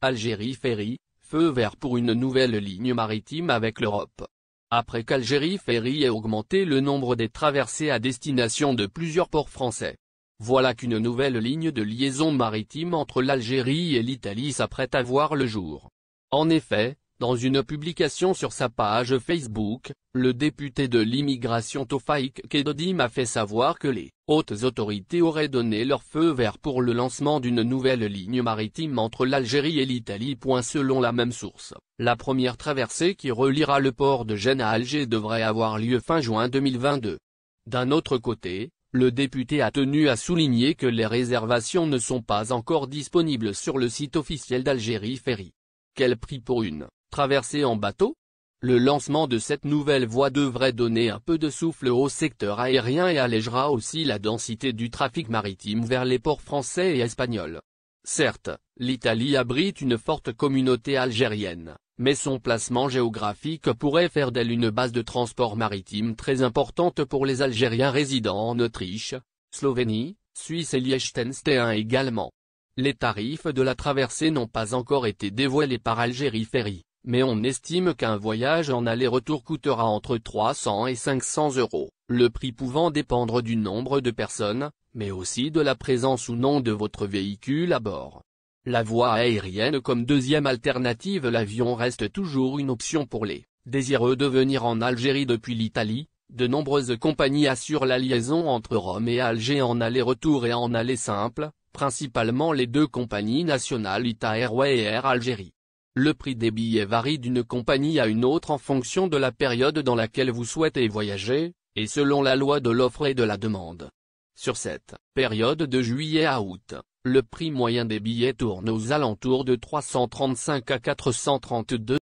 Algérie Ferry, feu vert pour une nouvelle ligne maritime avec l'Europe. Après qu'Algérie Ferry ait augmenté le nombre des traversées à destination de plusieurs ports français, voilà qu'une nouvelle ligne de liaison maritime entre l'Algérie et l'Italie s'apprête à voir le jour. En effet, dans une publication sur sa page Facebook, le député de l'immigration Tofaik Kedodim a fait savoir que les hautes autorités auraient donné leur feu vert pour le lancement d'une nouvelle ligne maritime entre l'Algérie et l'Italie. Selon la même source, la première traversée qui reliera le port de Gênes à Alger devrait avoir lieu fin juin 2022. D'un autre côté, le député a tenu à souligner que les réservations ne sont pas encore disponibles sur le site officiel d'Algérie Ferry. Quel prix pour une traversée en bateau? Le lancement de cette nouvelle voie devrait donner un peu de souffle au secteur aérien et allégera aussi la densité du trafic maritime vers les ports français et espagnols. Certes, l'Italie abrite une forte communauté algérienne, mais son placement géographique pourrait faire d'elle une base de transport maritime très importante pour les Algériens résidant en Autriche, Slovénie, Suisse et Liechtenstein également. Les tarifs de la traversée n'ont pas encore été dévoilés par Algérie Ferry, mais on estime qu'un voyage en aller-retour coûtera entre 300 et 500 €, le prix pouvant dépendre du nombre de personnes, mais aussi de la présence ou non de votre véhicule à bord. La voie aérienne comme deuxième alternative, l'avion reste toujours une option pour les désireux de venir en Algérie depuis l'Italie. De nombreuses compagnies assurent la liaison entre Rome et Alger en aller-retour et en aller simple, principalement les deux compagnies nationales Ita Airways et Air Algérie. Le prix des billets varie d'une compagnie à une autre en fonction de la période dans laquelle vous souhaitez voyager, et selon la loi de l'offre et de la demande. Sur cette période de juillet à août, le prix moyen des billets tourne aux alentours de 335 à 432